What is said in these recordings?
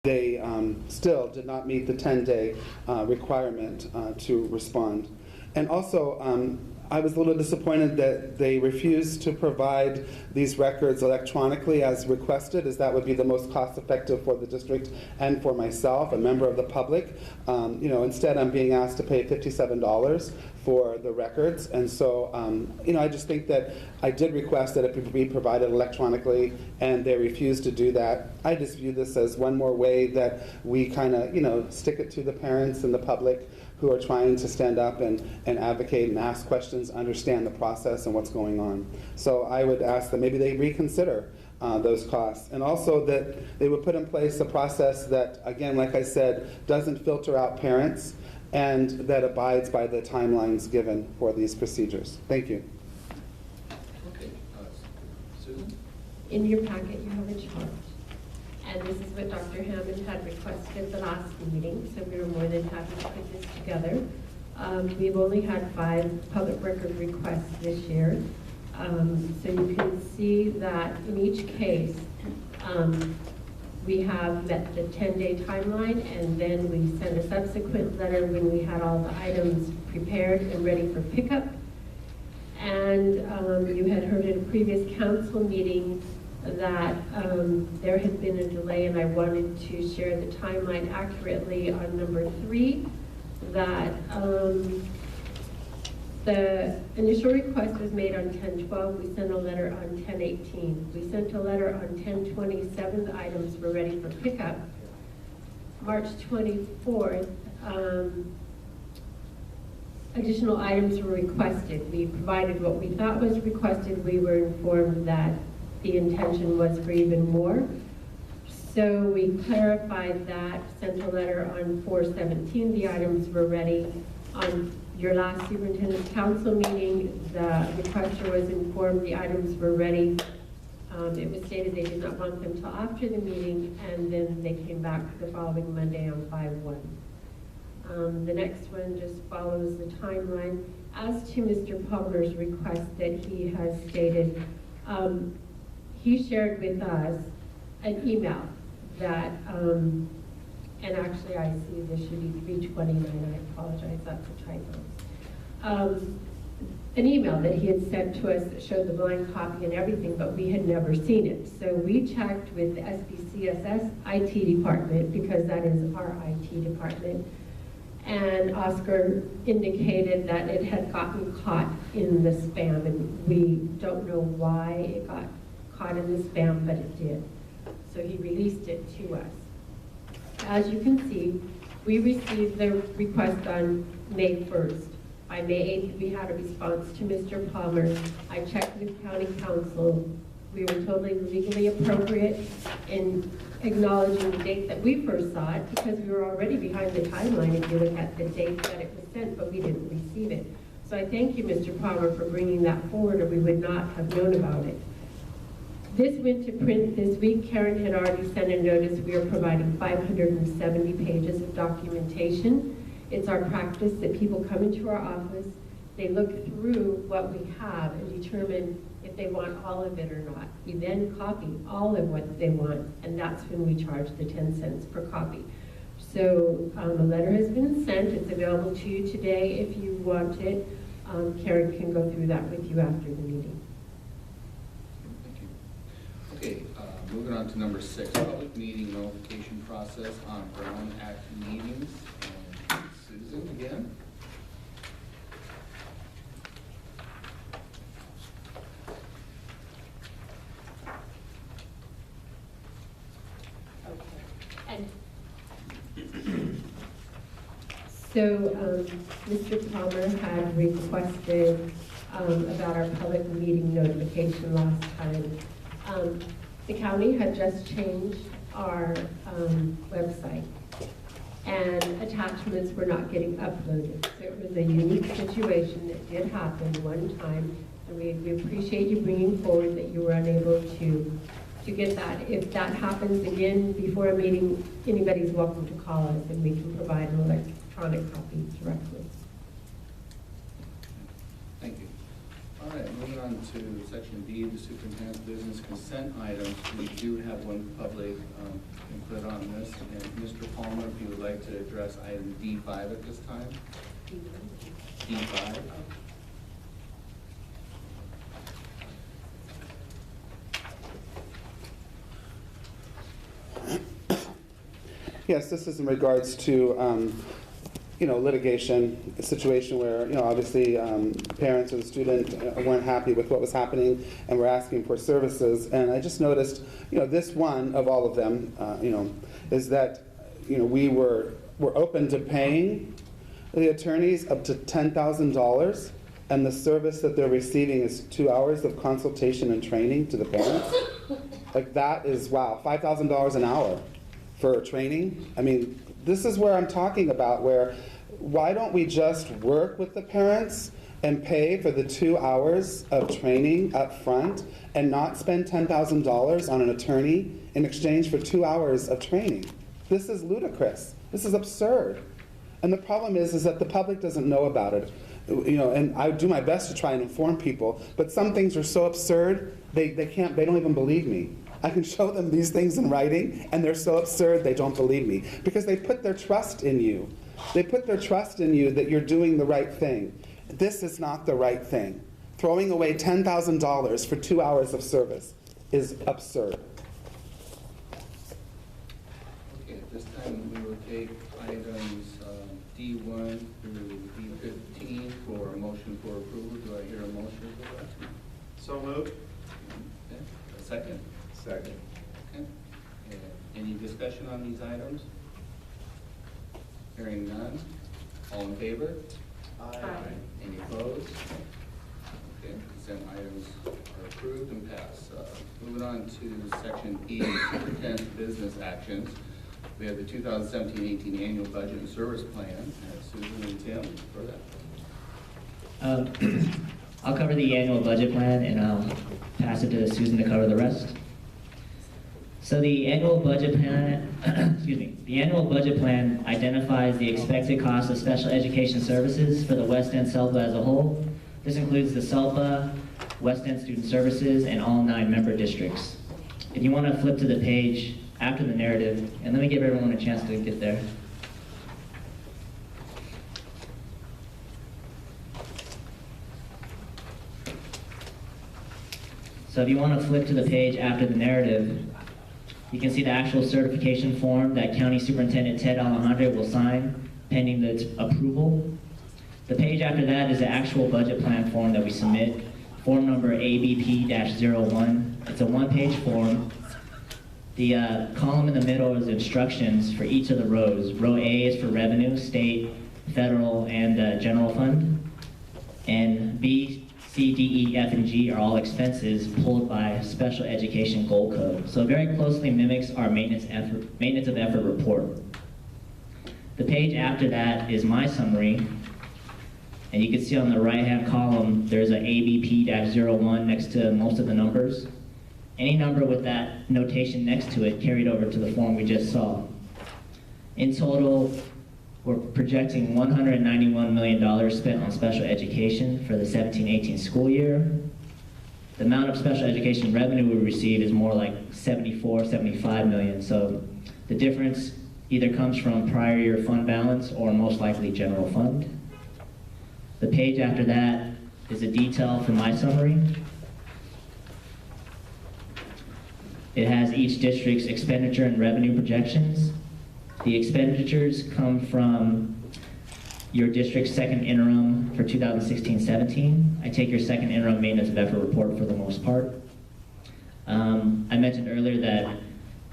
they still did not meet the 10-day requirement to respond. And also, I was a little disappointed that they refused to provide these records electronically as requested, as that would be the most cost-effective for the district and for myself, a member of the public. Instead I'm being asked to pay $57 for the records, and so I just think that I did request that it be provided electronically, and they refused to do that. I just view this as one more way that we kind of stick it to the parents and the public who are trying to stand up and advocate and ask questions, understand the process and what's going on. So I would ask that maybe they reconsider those costs, and also that they would put in place a process that, again, like I said, doesn't filter out parents and that abides by the timelines given for these procedures. Thank you. Okay, Susan? In your packet you have a chart. And this is what Dr. Hammond had requested the last meeting, so we were more than happy to put this together. We've only had 5 public record requests this year. So you can see that in each case, we have met the 10-day timeline, and then we sent a subsequent letter when we had all the items prepared and ready for pickup. And you had heard at a previous council meeting that there had been a delay, and I wanted to share the timeline accurately on number 3, that the initial request was made on 10/12. We sent a letter on 10/18. We sent a letter on 10/27. The items were ready for pickup. March 24th, additional items were requested. We provided what we thought was requested. We were informed that the intention was for even more. So we clarified that, sent a letter on 4/17. The items were ready. On your last Superintendents Council meeting, the requester was informed the items were ready. It was stated they did not want them until after the meeting, and then they came back the following Monday on 5/1. The next one just follows the timeline. As to Mr. Palmer's request that he has stated, he shared with us an email that, and actually I see this should be 329, I apologize, that's a typo. An email that he had sent to us that showed the blind copy and everything, but we had never seen it. So we checked with the SBCSS IT department, because that is our IT department, and Oscar indicated that it had gotten caught in the spam, and we don't know why it got caught in the spam, but it did. So he released it to us. As you can see, we received the request on May 1st. By May 8th, we had a response to Mr. Palmer. I checked with County Council. We were totally legally appropriate in acknowledging the date that we first saw it, because we were already behind the timeline if you look at the date that it was sent, but we didn't receive it. So I thank you, Mr. Palmer, for bringing that forward, or we would not have known about it. This went to print this week. Karen had already sent a notice. We are providing 570 pages of documentation. It's our practice that people come into our office, they look through what we have and determine if they want all of it or not. We then copy all of what they want, and that's when we charge the 10 cents per copy. So a letter has been sent. It's available to you today if you want it. Karen can go through that with you after the meeting. Okay, moving on to number 6, public meeting notification process on Brown Act meetings. And Susan again. Okay. And so Mr. Palmer had requested about our public meeting notification last time. The county had just changed our website, and attachments were not getting uploaded. So it was a unique situation that did happen one time, and we appreciate you bringing forward that you were unable to get that. If that happens again before a meeting, anybody's welcome to call us, and we can provide an electronic copy directly. Thank you. All right, moving on to section B, the superintendent's business consent items. We do have one public input on this. And Mr. Palmer, if you would like to address item D5 at this time. D5. Yes, this is in regards to, litigation, a situation where, obviously, parents or the student weren't happy with what was happening and were asking for services. And I just noticed, this one of all of them, is that, we're open to paying the attorneys up to $10,000, and the service that they're receiving is 2 hours of consultation and training to the parents. Like, that is, wow, $5,000 an hour for training. I mean, this is where I'm talking about, where why don't we just work with the parents and pay for the 2 hours of training up front and not spend $10,000 on an attorney in exchange for 2 hours of training? This is ludicrous. This is absurd. And the problem is that the public doesn't know about it. And I do my best to try and inform people, but some things are so absurd, they don't even believe me. I can show them these things in writing, and they're so absurd they don't believe me, because they put their trust in you. They put their trust in you that you're doing the right thing. This is not the right thing. Throwing away $10,000 for 2 hours of service is absurd. Okay, at this time we will take items D1 through D15 for a motion for approval. Do I hear a motion for that? So moved. Okay. A second? Second. Okay. And any discussion on these items? Hearing none. All in favor? Aye. Any opposed? Okay, consent items are approved and passed. Moving on to section E, superintendent's business actions. We have the 2017-18 annual budget and service plan. Susan and Tim for that. I'll cover the annual budget plan, and I'll pass it to Susan to cover the rest. So the annual budget plan, the annual budget plan identifies the expected cost of special education services for the West End SELPA as a whole. This includes the SELPA, West End Student Services, and all 9 member districts. If you want to flip to the page after the narrative, and let me give everyone a chance to get there. So if you want to flip to the page after the narrative, you can see the actual certification form that County Superintendent Ted Alejandre will sign pending the approval. The page after that is the actual budget plan form that we submit, form number ABP-01. It's a 1-page form. The column in the middle is instructions for each of the rows. Row A is for revenue, state, federal, and general fund. And B, C, D, E, F, and G are all expenses pulled by Special Education Goal Code. So it very closely mimics our maintenance of effort report. The page after that is my summary. And you can see on the right-hand column, there's an ABP-01 next to most of the numbers. Any number with that notation next to it carried over to the form we just saw. In total, we're projecting $191 million spent on special education for the 17-18 school year. The amount of special education revenue we receive is more like 75 million. So the difference either comes from prior year fund balance or most likely general fund. The page after that is a detail for my summary. It has each district's expenditure and revenue projections. The expenditures come from your district's second interim for 2016-17. I take your second interim maintenance of effort report for the most part. I mentioned earlier that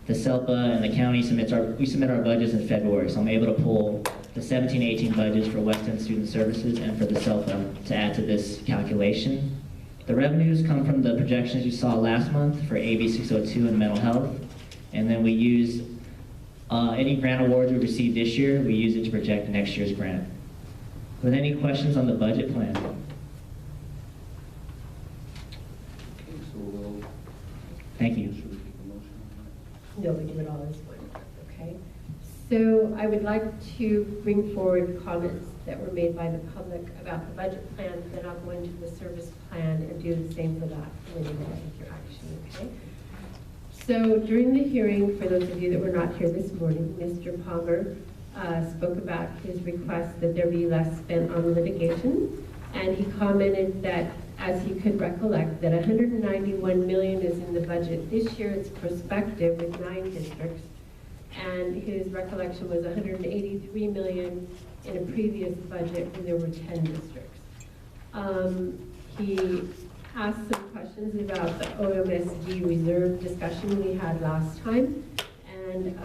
the SELPA and the county submit our budgets in February, so I'm able to pull the 17-18 budgets for West End Student Services and for the SELPA to add to this calculation. The revenues come from the projections you saw last month for AB 602 and mental health, and then we use any grant awards we received this year, we use it to project next year's grant. With any questions on the budget plan? Okay, so we'll... Thank you. Should we take a motion on No, we do it all as one, okay? So I would like to bring forward comments that were made by the public about the budget plan, then I'll go into the service plan and do the same for that committee that I think you're action, okay? So during the hearing, for those of you that were not here this morning, Mr. Palmer spoke about his request that there be less spent on litigation, and he commented that, as he could recollect, that 191 million is in the budget. This year it's prospective with 9 districts, and his recollection was 183 million in a previous budget when there were 10 districts. He asked some questions about the OMSD reserve discussion we had last time, and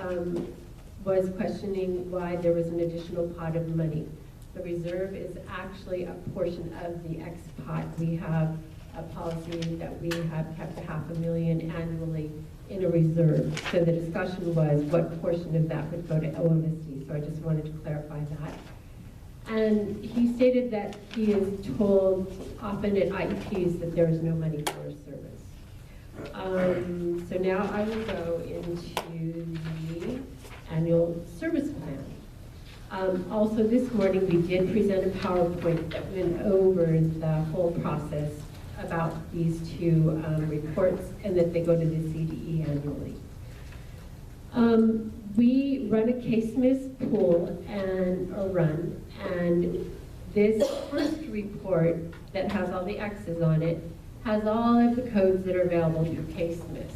was questioning why there was an additional pot of money. The reserve is actually a portion of the X pot. We have a policy that we have kept $500,000 annually in a reserve. So the discussion was what portion of that would go to OMSD. So I just wanted to clarify that. And he stated that he is told often at IEPs that there is no money for a service. So now I will go into the annual service plan. Also this morning we did present a PowerPoint that went over the whole process about these 2 reports, and that they go to the CDE annually. We run a case miss pool and a run, and this first report that has all the X's on it has all of the codes that are available through case miss.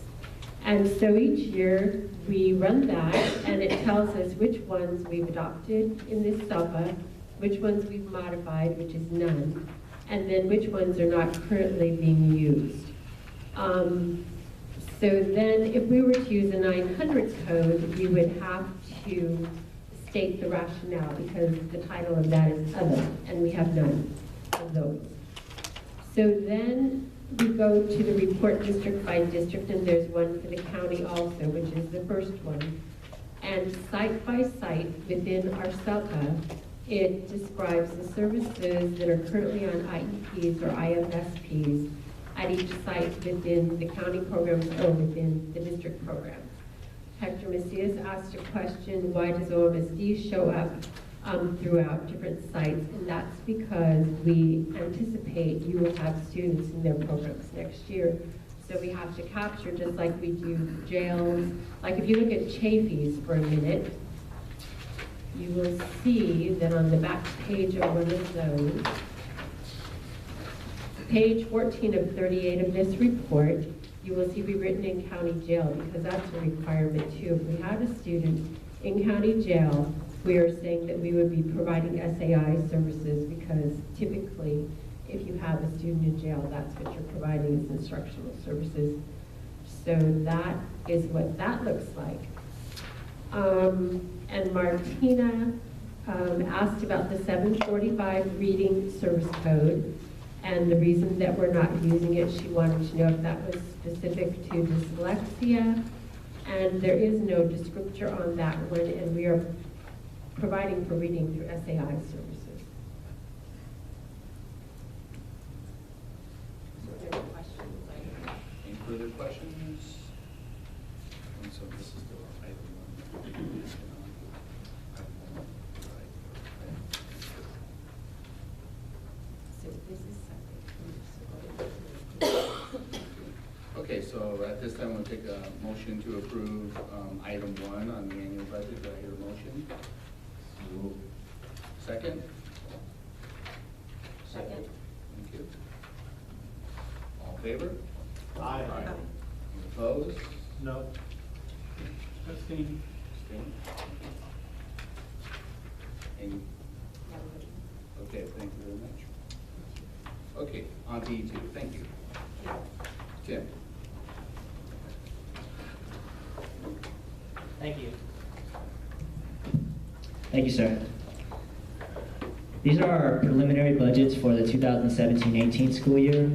And so each year we run that, and it tells us which ones we've adopted in this SELPA, which ones we've modified, which is none, and then which ones are not currently being used. So then if we were to use a 900 code, we would have to state the rationale, because the title of that is other, and we have none of those. So then we go to the report district by district, and there's one for the county also, which is the first one. And site by site within our SELPA, it describes the services that are currently on IEPs or IFSPs at each site within the county programs or within the district programs. Hector Macias asked a question, why does OMSD show up throughout different sites? And that's because we anticipate you will have students in their programs next year. So we have to capture, just like we do jails. Like if you look at Chafee's for a minute, you will see that on the back page of one of those, page 14 of 38 of this report, you will see we've written in county jail, because that's a requirement too. If we had a student in county jail, we are saying that we would be providing SAI services, because typically if you have a student in jail, that's what you're providing as instructional services. So that is what that looks like. And Martina asked about the 745 reading service code, and the reason that we're not using it, she wanted to know if that was specific to dyslexia, and there is no descriptor on that one, and we are providing for reading through SAI services. So if there are questions, Any further questions? And so this is the item 1. so this is separate. Okay, so at this time, we'll take a motion to approve item 1 on the annual budget. Do I hear a motion? Second? Second. Thank you. All in favor? Aye. Any opposed? No. Abstain. Abstain? Any? Okay, thank you very much. Okay, on to E2. Thank you. Tim? Thank you. Thank you, sir. These are our preliminary budgets for the 2017-18 school year.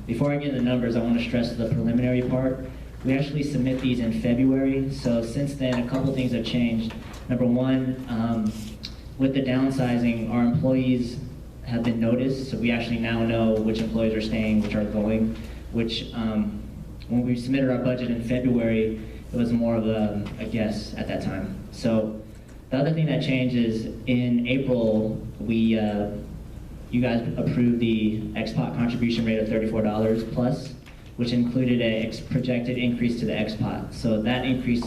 Before I get into the numbers, I want to stress the preliminary part. We actually submit these in February, so since then a couple things have changed. Number one, with the downsizing, our employees have been noticed, so we actually now know which employees are staying, which are going, which when we submitted our budget in February, It was more of a guess at that time. So the other thing that changed is in April, you guys approved the XPOT contribution rate of $34 plus, which included a projected increase to the XPOT. So that increase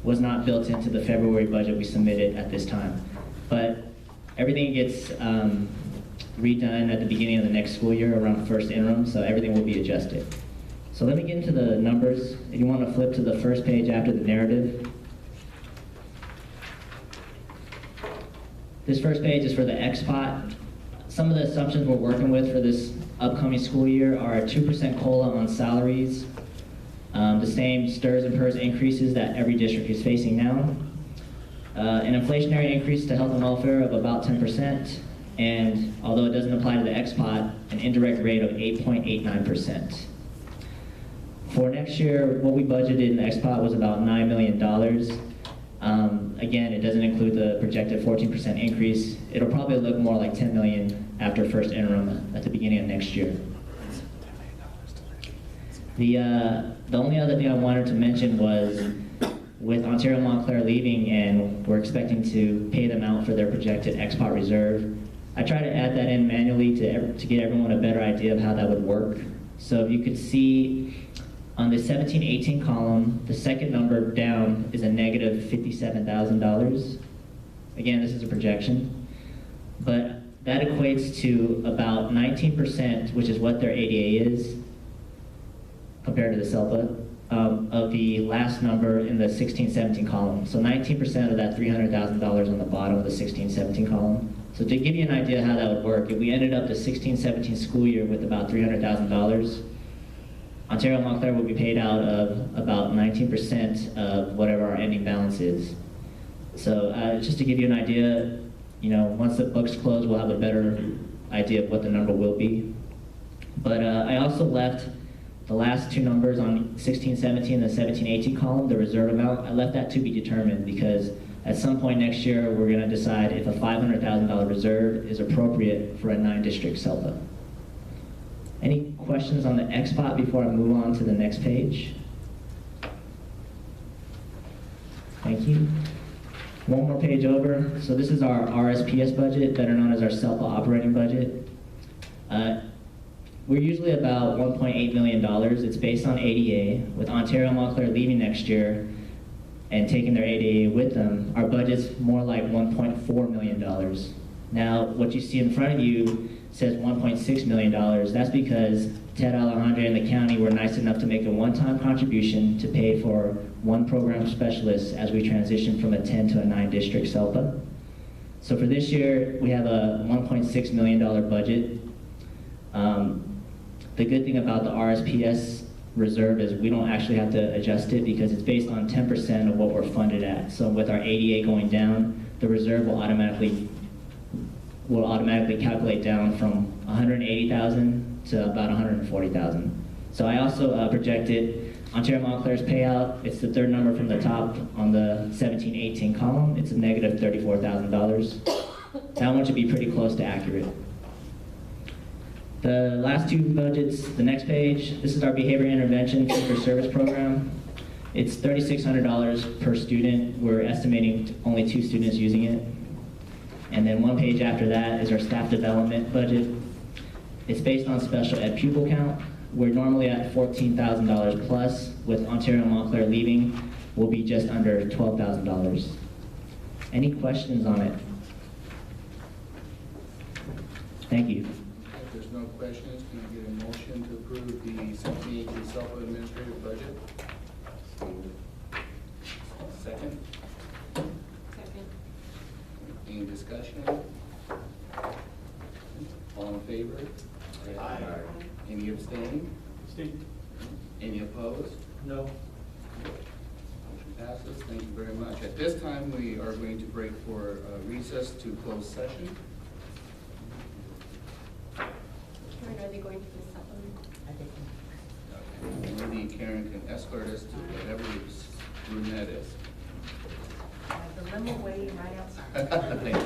was not built into the February budget we submitted at this time. But everything gets redone at the beginning of the next school year around first interim, so everything will be adjusted. So let me get into the numbers. If you want to flip to the first page after the narrative. This first page is for the XPOT. Some of the assumptions we're working with for this upcoming school year are a 2% COLA on salaries, the same STRS and PERS increases that every district is facing now, an inflationary increase to health and welfare of about 10%, and although it doesn't apply to the XPOT, an indirect rate of 8.89%. For next year, what we budgeted in the XPOT was about $9 million. Again, it doesn't include the projected 14% increase. It'll probably look more like $10 million after first interim at the beginning of next year. The only other thing I wanted to mention was with Ontario Montclair leaving and we're expecting to pay them out for their projected XPOT reserve, I tried to add that in manually to get everyone a better idea of how that would work. So if you could see on the 17-18 column, the second number down is a negative $57,000. Again, this is a projection, but that equates to about 19%, which is what their ADA is, compared to the SELPA, of the last number in the 16-17 column. So 19% of that $300,000 on the bottom of the 16-17 column. So to give you an idea how that would work, if we ended up the 16-17 school year with about $300,000, Ontario Montclair will be paid out of about 19% of whatever our ending balance is. So just to give you an idea, once the books close, we'll have a better idea of what the number will be. But I also left the last two numbers on 16-17 and the 17-18 column, the reserve amount. I left that to be determined because at some point next year, we're going to decide if a $500,000 reserve is appropriate for a 9-district SELPA. Any questions on the XPOT before I move on to the next page? Thank you. One more page over. So this is our RSPS budget, better known as our SELPA operating budget. We're usually about $1.8 million. It's based on ADA. With Ontario Montclair leaving next year and taking their ADA with them, our budget's more like $1.4 million. Now, what you see in front of you says $1.6 million. That's because Ted Alejandro and the county were nice enough to make a one-time contribution to pay for one program specialist as we transition from a 10 to a 9-district SELPA. So for this year, we have a $1.6 million budget. The good thing about the RSPS reserve is we don't actually have to adjust it because it's based on 10% of what we're funded at. So with our ADA going down, the reserve will automatically calculate down from $180,000 to about $140,000. So I also projected Ontario Montclair's payout. It's the third number from the top on the 17-18 column. It's a negative $34,000. That one should be pretty close to accurate. The last two budgets, the next page, this is our behavior intervention for service program. It's $3,600 per student. We're estimating only 2 students using it. And then one page after that is our staff development budget. It's based on special ed pupil count. We're normally at $14,000 plus. With Ontario Montclair leaving, we'll be just under $12,000. Any questions on it? Thank you. If there's no questions, can I get a motion to approve the 17-18 self-administrative budget? Second? Second. Any discussion? All in favor? Aye. Any abstaining? Abstain. Any opposed? No. Motion passes. Thank you very much. At this time, we are going to break for recess to close session. Karen, are they going to the supplement? Maybe Karen can escort us to whatever this brunette is. The limo waiting right outside. Thank you.